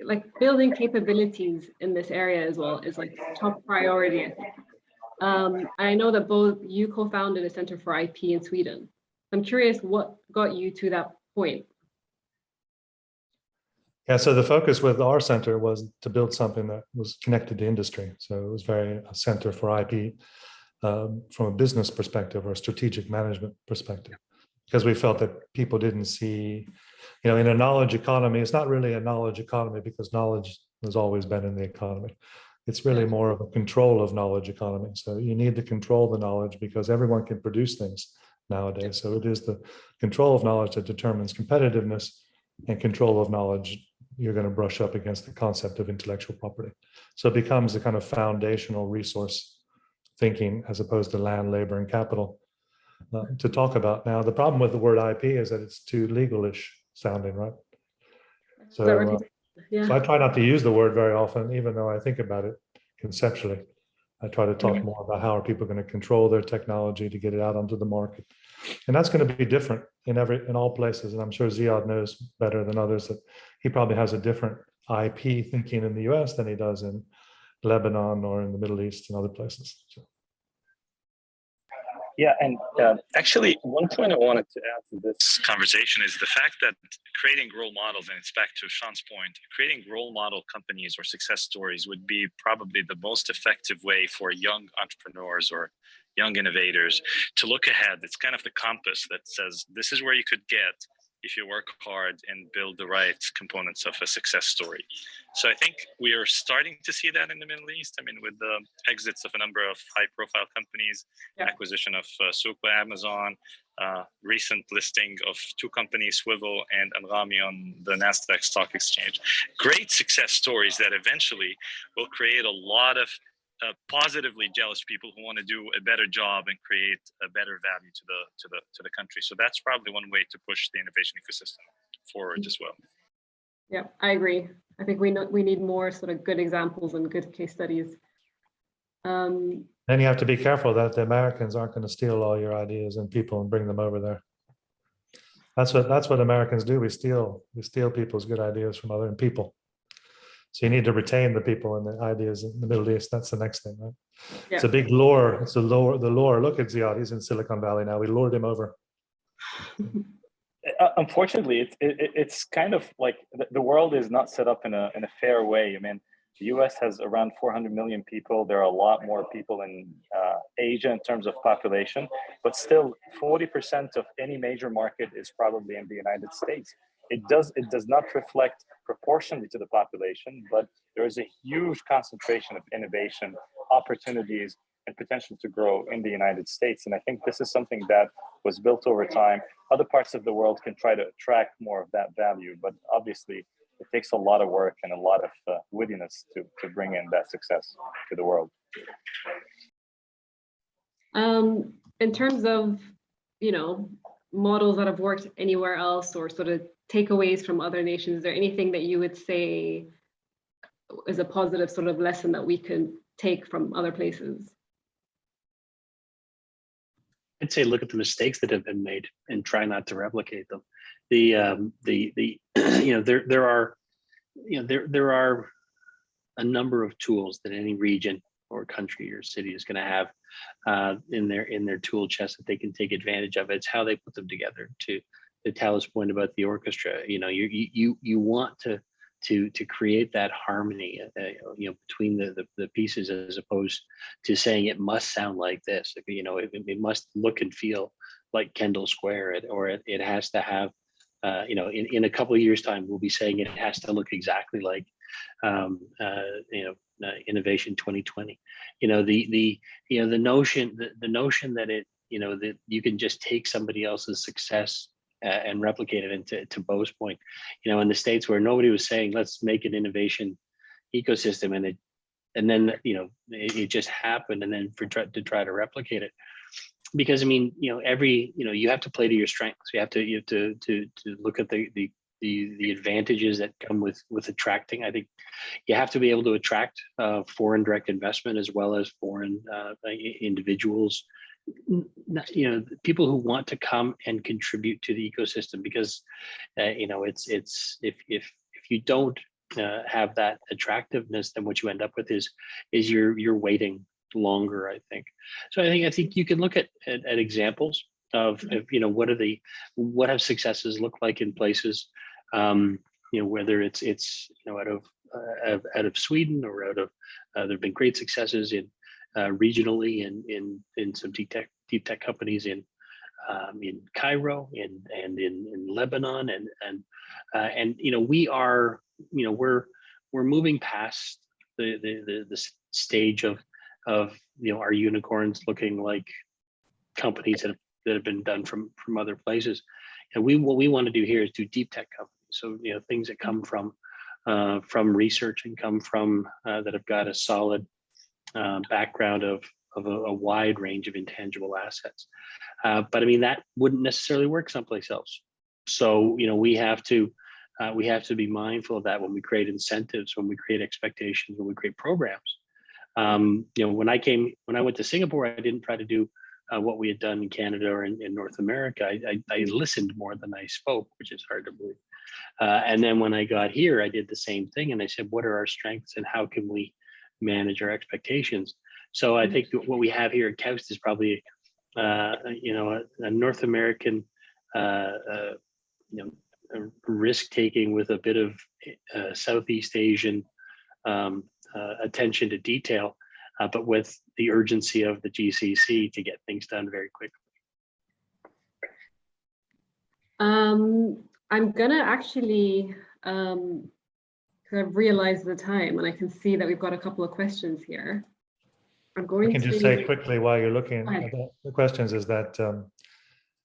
like building capabilities in this area as well is like top priority, I think. I know that both you co-founded a Center for IP in Sweden. I'm curious what got you to that point. Yeah, so the focus with our center was to build something that was connected to industry. So it was very a center for IP from a business perspective or a strategic management perspective, because we felt that people didn't see, in a knowledge economy, it's not really a knowledge economy because knowledge has always been in the economy. It's really more of a control of knowledge economy. So you need to control the knowledge because everyone can produce things nowadays. So it is the control of knowledge that determines competitiveness, and control of knowledge, you're going to brush up against the concept of intellectual property. So it becomes a kind of foundational resource thinking as opposed to land, labor, and capital to talk about. Now, the problem with the word IP is that it's too legalish sounding, right? So, so I try not to use the word very often, even though I think about it conceptually. I try to talk more about how are people going to control their technology to get it out onto the market. And that's going to be different in all places. And I'm sure Ziad knows better than others that he probably has a different IP thinking in the US than he does in Lebanon or in the Middle East and other places. So. Yeah, and actually, one point I wanted to add to this conversation is the fact that creating role models, and it's back to Sean's point, creating role model companies or success stories would be probably the most effective way for young entrepreneurs or young innovators to look ahead. It's kind of the compass that says, this is where you could get if you work hard and build the right components of a success story. So I think we are starting to see that in the Middle East. I mean, with the exits of a number of high-profile companies, acquisition of Souq by Amazon, recent listing of two companies, Swivel and Anghami, on the Nasdaq Stock Exchange. Great success stories that eventually will create a lot of positively jealous people who want to do a better job and create a better value to the country. So that's probably one way to push the innovation ecosystem forward as well. Yeah, I agree. I think we need more sort of good examples and good case studies. Then you have to be careful that the Americans aren't going to steal all your ideas and people and bring them over there. That's what Americans do. We steal people's good ideas from other people. So you need to retain the people and the ideas in the Middle East. That's the next thing, right? Yeah. It's a big lure. It's the lure. Look at Ziad. He's in Silicon Valley now. We lured him over. Unfortunately, it's kind of like the world is not set up in a fair way. I mean, the US has around 400 million people. There are a lot more people in Asia in terms of population, but still 40% of any major market is probably in the United States. It does not reflect proportionally to the population, but there is a huge concentration of innovation, opportunities, and potential to grow in the United States. And I think this is something that was built over time. Other parts of the world can try to attract more of that value, but obviously it takes a lot of work and a lot of wittiness to bring in that success to the world. In terms of, models that have worked anywhere else or sort of takeaways from other nations, is there anything that you would say is a positive sort of lesson that we can take from other places? I'd say look at the mistakes that have been made and try not to replicate them. There are a number of tools that any region or country or city is going to have in their tool chest that they can take advantage of. It's how they put them together. To Tala's point about the orchestra, you want to create that harmony, between the pieces, as opposed to saying it must sound like this. It must look and feel like Kendall Square, or it has to have. In a couple of years' time, we'll be saying it has to look exactly like, Innovation 2020. The notion that that you can just take somebody else's success and replicate it into Bo's point. In the States, where nobody was saying let's make an innovation ecosystem, and then it just happened, and then to try to replicate it. Because you have to play to your strengths. You have to look at the the advantages that come with attracting. I think you have to be able to attract foreign direct investment as well as foreign individuals, people who want to come and contribute to the ecosystem, because it's if you don't have that attractiveness, then what you end up with is you're waiting longer, I think. So I think you can look at examples of what have successes look like in places, whether it's out of Sweden or out of there've been great successes in regionally in some deep tech companies in Cairo and in Lebanon and we are we're moving past the stage of our unicorns looking like companies that have been done from other places, and what we want to do here is do deep tech companies. So things that come from research and come from that have got a solid background of a wide range of intangible assets. But I mean, that wouldn't necessarily work someplace else. So we have to be mindful of that when we create incentives, when we create expectations, when we create programs. When I went to Singapore, I didn't try to do what we had done in Canada or in North America. I listened more than I spoke, which is hard to believe. And then when I got here, I did the same thing. And I said, what are our strengths and how can we manage our expectations? So I think what we have here at KAUST is probably, a North American, risk taking with a bit of Southeast Asian attention to detail, but with the urgency of the GCC to get things done very quickly. I'm gonna actually, because I've realized the time and I can see that we've got a couple of questions here. I'm going to just say quickly while you're looking at the questions is that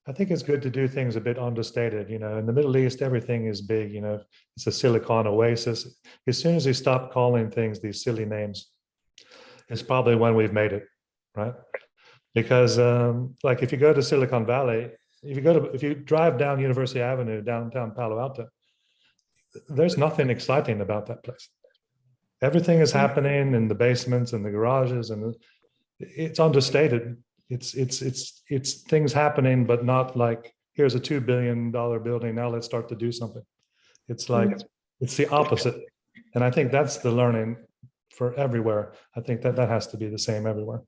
I think it's good to do things a bit understated. In the Middle East, everything is big, it's a silicon oasis. As soon as you stop calling things these silly names, it's probably when we've made it, right? Because like if you go to Silicon Valley, if you drive down University Avenue, downtown Palo Alto, there's nothing exciting about that place. Everything is happening in the basements and the garages, and it's understated. It's things happening, but not like, here's a $2 billion building, now let's start to do something. It's like, it's the opposite. And I think that's the learning for everywhere. I think that has to be the same everywhere.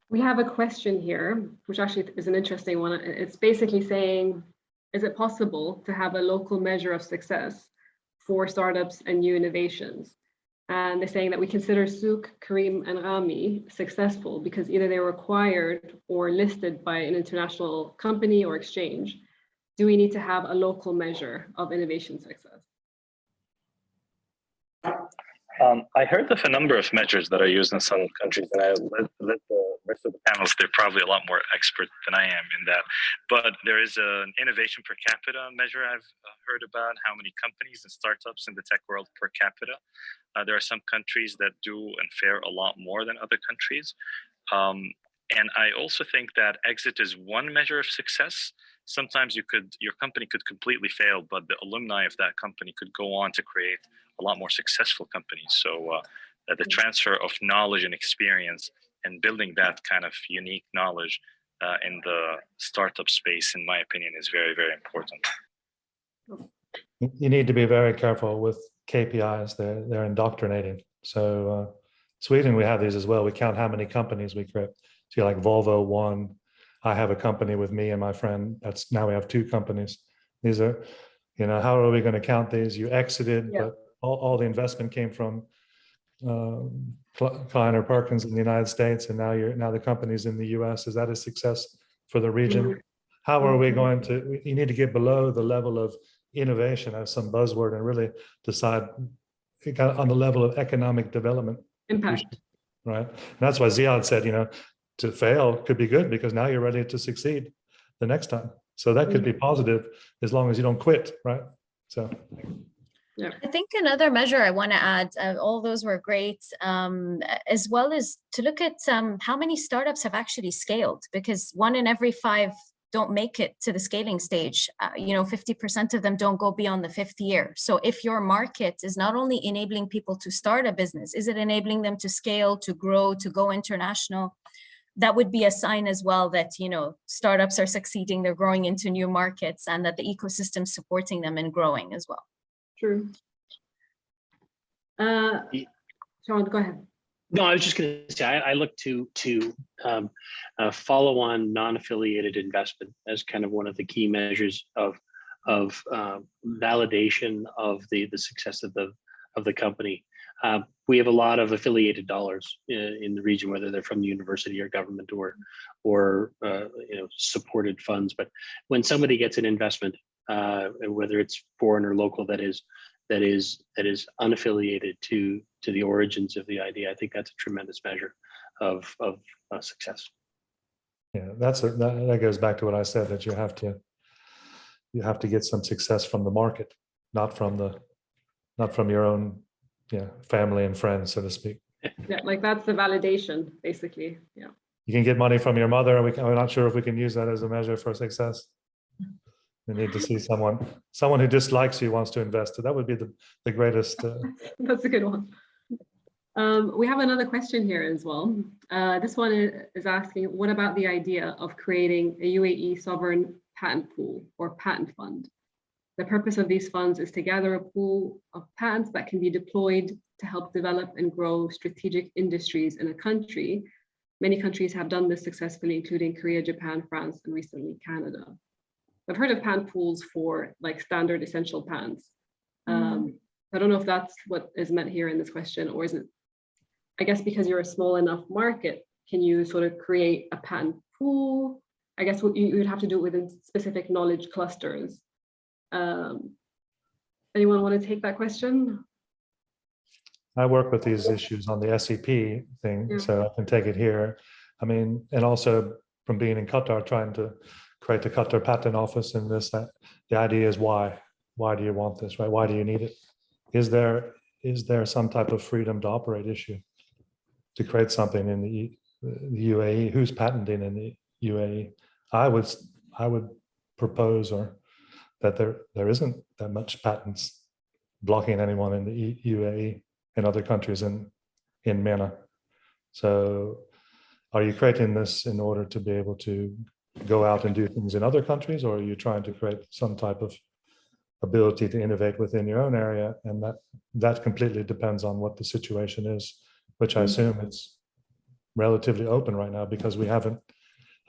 We have a question here, which actually is an interesting one. It's basically saying, is it possible to have a local measure of success for startups and new innovations? And they're saying that we consider Souk, Kareem, and Rami successful because either they were acquired or listed by an international company or exchange. Do we need to have a local measure of innovation success? I heard of a number of measures that are used in some countries, and I let the rest of the panelists, they're probably a lot more expert than I am in that. But there is an innovation per capita measure I've heard about, how many companies and startups in the tech world per capita. There are some countries that do and fare a lot more than other countries. And I also think that exit is one measure of success. Sometimes your company could completely fail, but the alumni of that company could go on to create a lot more successful companies. So the transfer of knowledge and experience and building that kind of unique knowledge in the startup space, in my opinion, is very, very important. You need to be very careful with KPIs. They're indoctrinating. So Sweden, we have these as well. We count how many companies we create. So like Volvo, one. I have a company with me and my friend. Now we have 2 companies. These are, how are we going to count these? You exited, but all the investment came from Kleiner Perkins in the United States, and now the company's in the US. Is that a success for the region? How are we going to? You need to get below the level of innovation as some buzzword and really decide on the level of economic development. Impact. Right. And that's why Ziad said, to fail could be good because now you're ready to succeed the next time. So that could be positive as long as you don't quit, right? So. Yeah. I think another measure I want to add, all those were great, as well as to look at how many startups have actually scaled, because 1 in every 5 don't make it to the scaling stage. 50% of them don't go beyond the 5th year. So if your market is not only enabling people to start a business, is it enabling them to scale, to grow, to go international? That would be a sign as well that, startups are succeeding, they're growing into new markets, and that the ecosystem is supporting them and growing as well. True. Sean, go ahead. No, I was just going to say, I look to follow on non-affiliated investment as kind of one of the key measures of validation of the success of the company. We have a lot of affiliated dollars in the region, whether they're from the university or government or supported funds. But when somebody gets an investment, whether it's foreign or local, that is unaffiliated to the origins of the idea, I think that's a tremendous measure of success. Yeah, that goes back to what I said, that you have to get some success from the market, not from your own family and friends, so to speak. Yeah, like that's the validation, basically. Yeah. You can get money from your mother, and I'm not sure if we can use that as a measure for success. We need to see someone who dislikes you wants to invest. So that would be the greatest. That's a good one. We have another question here as well. This one is asking, what about the idea of creating a UAE sovereign patent pool or patent fund? The purpose of these funds is to gather a pool of patents that can be deployed to help develop and grow strategic industries in a country. Many countries have done this successfully, including Korea, Japan, France, and recently Canada. I've heard of patent pools for like standard essential patents. I don't know if that's what is meant here in this question, or is it, I guess because you're a small enough market, can you sort of create a patent pool? I guess you would have to do it within specific knowledge clusters. Anyone want to take that question? I work with these issues on the SEP thing, so I can take it here. I mean, and also from being in Qatar, trying to create the Qatar Patent Office and this, that. The idea is why? Why do you want this, right? Why do you need it? Is there some type of freedom to operate issue to create something in the UAE? Who's patenting in the UAE? I would propose that there isn't that much patents blocking anyone in the UAE and other countries in MENA. So are you creating this in order to be able to go out and do things in other countries, or are you trying to create some type of ability to innovate within your own area? And that completely depends on what the situation is, which I assume it's relatively open right now, because we haven't,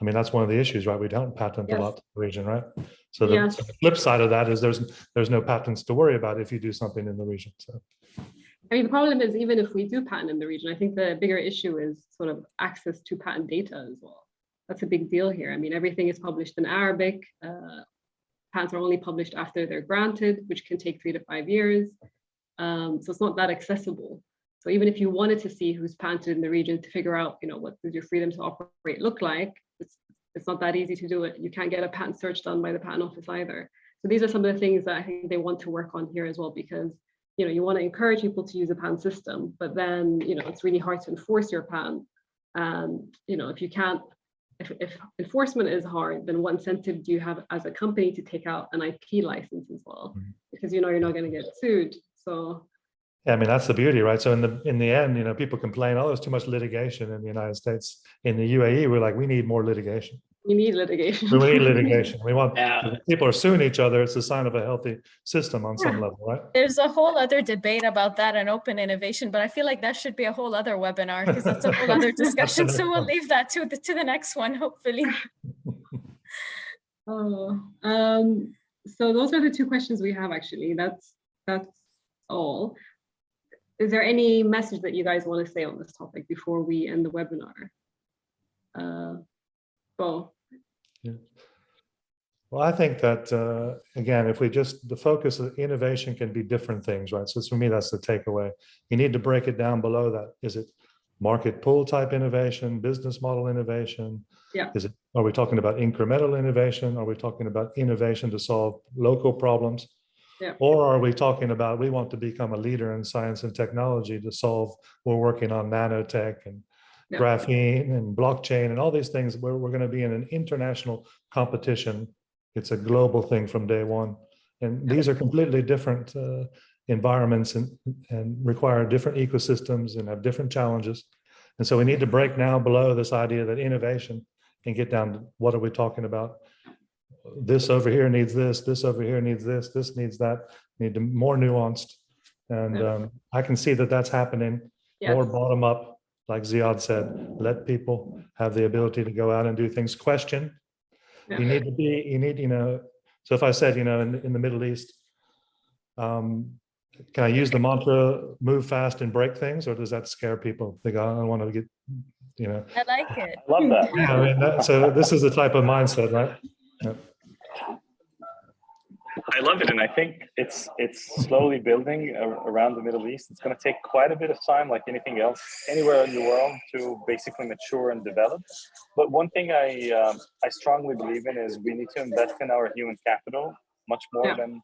I mean, that's one of the issues, right? We don't patent a lot in the region, right? So the flip side of that is there's no patents to worry about if you do something in the region. So I mean, the problem is, even if we do patent in the region, I think the bigger issue is sort of access to patent data as well. That's a big deal here. I mean, everything is published in Arabic. Patents are only published after they're granted, which can take 3 to 5 years. So it's not that accessible. So even if you wanted to see who's patented in the region to figure out, what does your freedom to operate look like, it's not that easy to do it. You can't get a patent search done by the patent office either. So these are some of the things that I think they want to work on here as well, because you want to encourage people to use a patent system, but then it's really hard to enforce your patent. And if you can't, if enforcement is hard, then what incentive do you have as a company to take out an IP license as well? Because you're not going to get sued. So yeah, I mean, that's the beauty, right? So in the end, people complain, oh, there's too much litigation in the United States. In the UAE, we're like, we need more litigation. We need litigation. We need litigation. We want people are suing each other. It's a sign of a healthy system on some level, right? There's a whole other debate about that and open innovation, but I feel like that should be a whole other webinar, because that's a whole other discussion. So we'll leave that to the next one, hopefully. So those are the 2 questions we have, actually. That's all. Is there any message that you guys want to say on this topic before we end the webinar? Bo? Yeah. Well, I think that, again, if the focus of innovation can be different things, right? So for me, that's the takeaway. You need to break it down below that. Is it market pull type innovation, business model innovation? Yeah. Are we talking about incremental innovation? Are we talking about innovation to solve local problems? Yeah. Or are we talking about, we want to become a leader in science and technology to solve, we're working on nanotech and graphene and blockchain and all these things where we're going to be in an international competition. It's a global thing from day one. And these are completely different environments and require different ecosystems and have different challenges. And so we need to break now below this idea that innovation and get down to what are we talking about? This over here needs this over here needs this needs that, need to more nuanced. And I can see that that's happening more bottom up, like Ziad said, let people have the ability to go out and do things. Question. You need, so if I said, in the Middle East, can I use the mantra, move fast and break things, or does that scare people? Think, I don't want to get, I like it. I love that. Yeah, I mean, so this is the type of mindset, right? Yeah. I love it, and I think it's slowly building around the Middle East. It's going to take quite a bit of time, like anything else, anywhere in the world, to basically mature and develop. But one thing I strongly believe in is we need to invest in our human capital much more than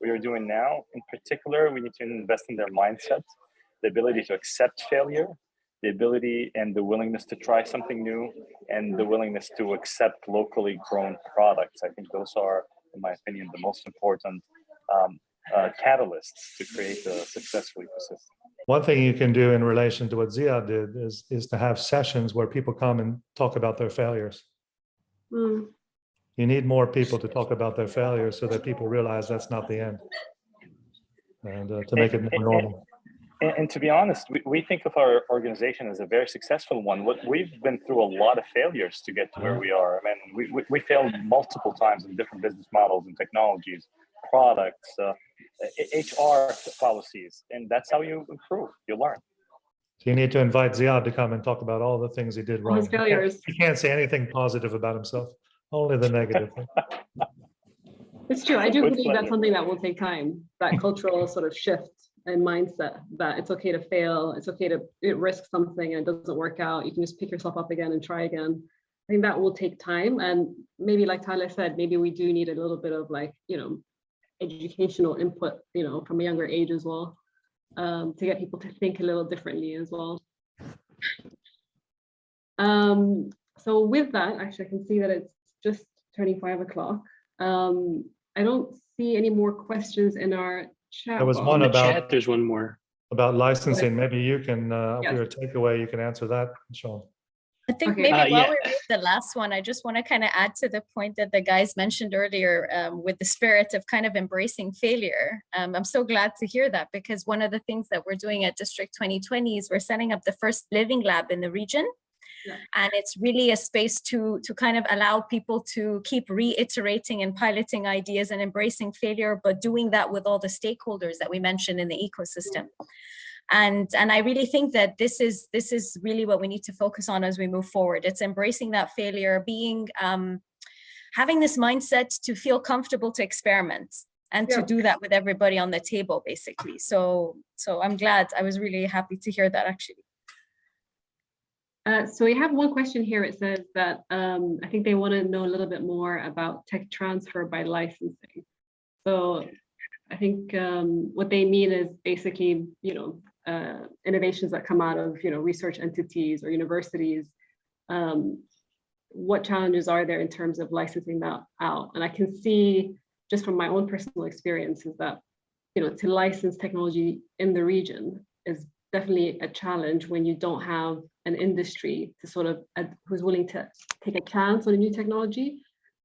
we are doing now. In particular, we need to invest in their mindset, the ability to accept failure, the ability and the willingness to try something new, and the willingness to accept locally grown products. I think those are, in my opinion, the most important catalysts to create a successful ecosystem. One thing you can do in relation to what Ziad did is to have sessions where people come and talk about their failures. You need more people to talk about their failures so that people realize that's not the end, and to make it more normal. And to be honest, we think of our organization as a very successful one. We've been through a lot of failures to get to where we are. I mean, we failed multiple times in different business models and technologies, products, HR policies, and that's how you improve, you learn. So you need to invite Ziad to come and talk about all the things he did wrong. His failures. He can't say anything positive about himself, only the negative. It's true. I do believe that's something that will take time, that cultural sort of shift and mindset, that it's okay to fail, it's okay to risk something and it doesn't work out, you can just pick yourself up again and try again. I think that will take time, and maybe like Tala said, maybe we do need a little bit of educational input, from a younger age as well, to get people to think a little differently as well. So with that, actually, I can see that it's just turning 5 o'clock. I don't see any more questions in our chat. There was one about chat, there's one more about licensing. Maybe you can, your takeaway, you can answer that, Sean. I think maybe while we read the last one, I just want to kind of add to the point that the guys mentioned earlier, with the spirit of kind of embracing failure. I'm so glad to hear that, because one of the things that we're doing at District 2020 is we're setting up the first living lab in the region. And it's really a space to kind of allow people to keep reiterating and piloting ideas and embracing failure, but doing that with all the stakeholders that we mentioned in the ecosystem. And I really think that this is really what we need to focus on as we move forward. It's embracing that failure, being having this mindset to feel comfortable to experiment and to do that with everybody on the table, basically. So I'm glad. I was really happy to hear that, actually. So we have one question here. It says that I think they want to know a little bit more about tech transfer by licensing. So I think what they mean is basically, innovations that come out of, research entities or universities. What challenges are there in terms of licensing that out? And I can see just from my own personal experiences that, to license technology in the region is definitely a challenge when you don't have an industry to sort of who's willing to take a chance on a new technology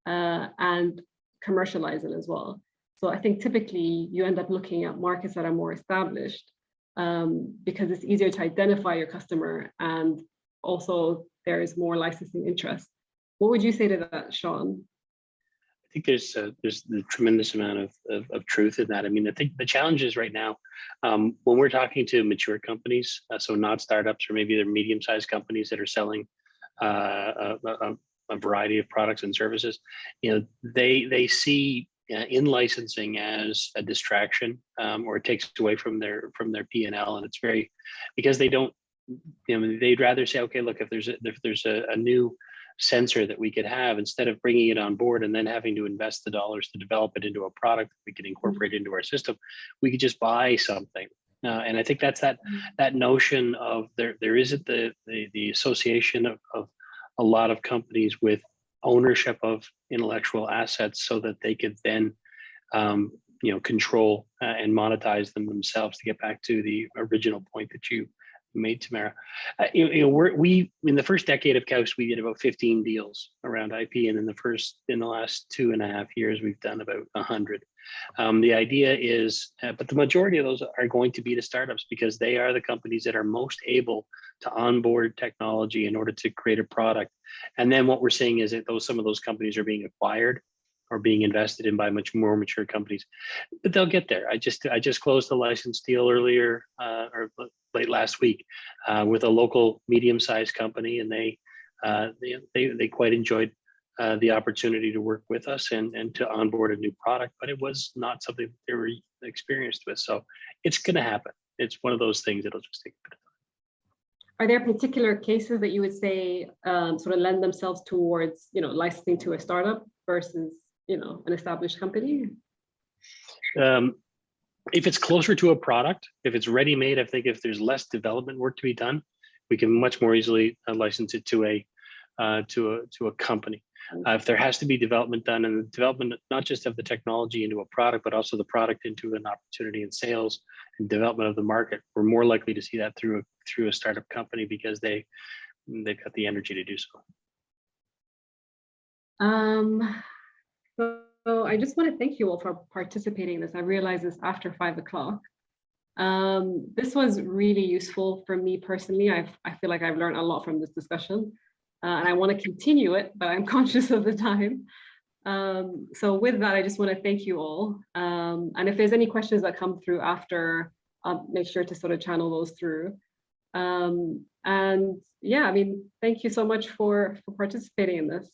and commercialize it as well. So I think typically you end up looking at markets that are more established because it's easier to identify your customer, and also there is more licensing interest. What would you say to that, Sean? I think there's the tremendous amount of truth in that. I mean, I think the challenge is right now, when we're talking to mature companies, so not startups, or maybe they're medium-sized companies that are selling a variety of products and services, they see in licensing as a distraction, or it takes away from their P&L, and it's very, because they don't, they'd rather say, okay, look, if there's a new sensor that we could have, instead of bringing it on board and then having to invest the dollars to develop it into a product that we can incorporate into our system, we could just buy something. And I think that's that notion of there isn't the association of a lot of companies with ownership of intellectual assets so that they could then control and monetize them themselves, to get back to the original point that you made, Tamara. We in the first decade of Kaust, we did about 15 deals around IP, and in the last 2.5 years, we've done about 100. The idea is, but the majority of those are going to be the startups, because they are the companies that are most able to onboard technology in order to create a product. And then what we're seeing is that some of those companies are being acquired or being invested in by much more mature companies, but they'll get there. I just closed a license deal earlier or late last week with a local medium-sized company, and they quite enjoyed the opportunity to work with us and to onboard a new product, but it was not something they were experienced with. So it's going to happen. It's one of those things that'll just take a bit of time. Are there particular cases that you would say sort of lend themselves towards, licensing to a startup versus, an established company? If it's closer to a product, if it's ready-made, I think if there's less development work to be done, we can much more easily license it to a company. If there has to be development done, and the development not just of the technology into a product, but also the product into an opportunity in sales and development of the market, we're more likely to see that through a startup company, because they've got the energy to do so. So I just want to thank you all for participating in this. I realize it's after 5 o'clock. This was really useful for me personally. I feel like I've learned a lot from this discussion, and I want to continue it, but I'm conscious of the time. So with that, I just want to thank you all. And if there's any questions that come through after, I'll make sure to sort of channel those through. And yeah, thank you so much for participating in this.